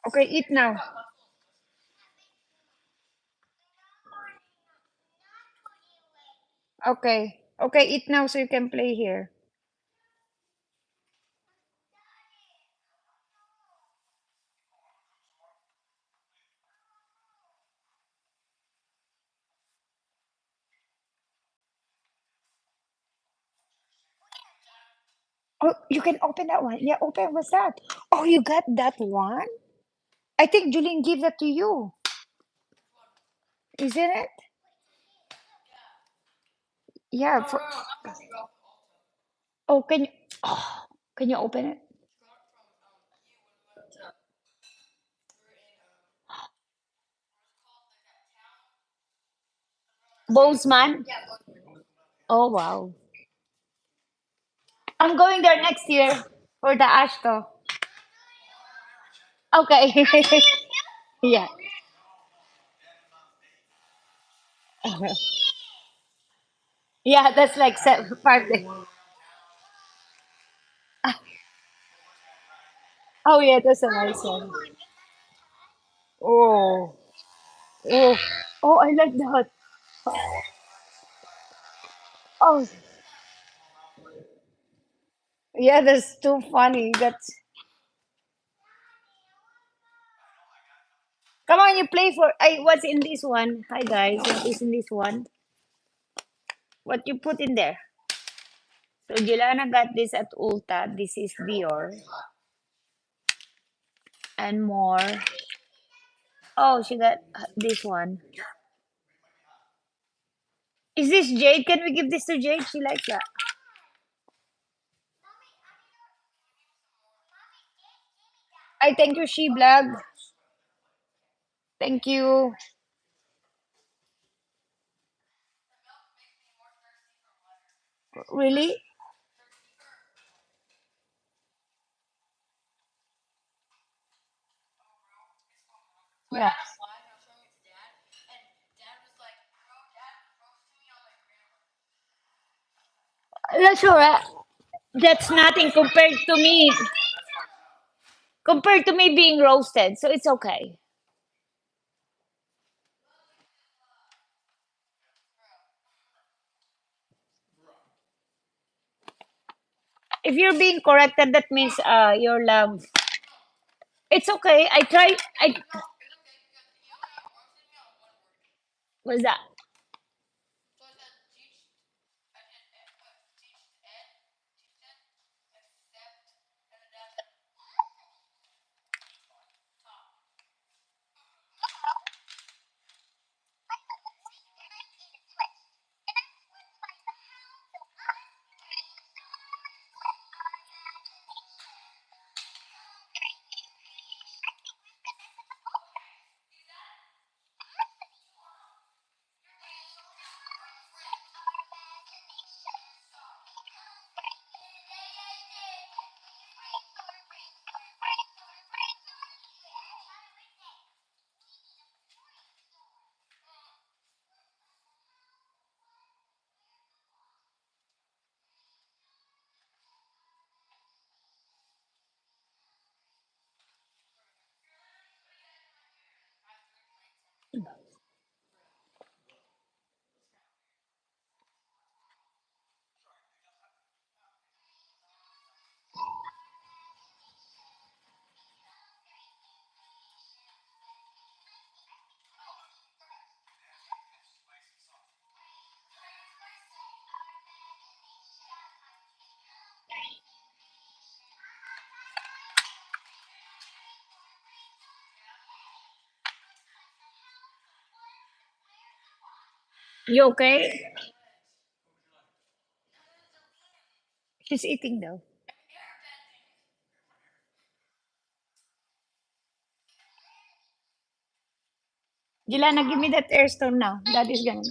Okay, eat now. Okay. Okay, eat now so you can play here. Oh, you can open that one. Yeah, open. What's that? Oh, you got that one? I think Julian gave that to you. Isn't it? Yeah. Oh, can you? Oh, can you open it? Bozeman. Oh wow. I'm going there next year for the Ashto. Okay. Yeah. Yeah, that's like 5 days. Oh yeah, that's a nice one. Oh. Oh. Oh, I like that. Oh, yeah, that's too funny. That's come on, you play for. I what's in this one? Hi guys, what is in this one? What you put in there? So Jelana got this at Ulta. This is Dior and more. Oh, she got this one. Is this Jade? Can we give this to Jade? She likes that. I thank you, She Blog. Thank you. Really? Yeah. That's alright. That's nothing compared to me being roasted. So it's okay. If you're being corrected, that means your love. It's okay. I try. I was that. You okay? She's eating though. Jelana, give me that airstone now. That is gonna.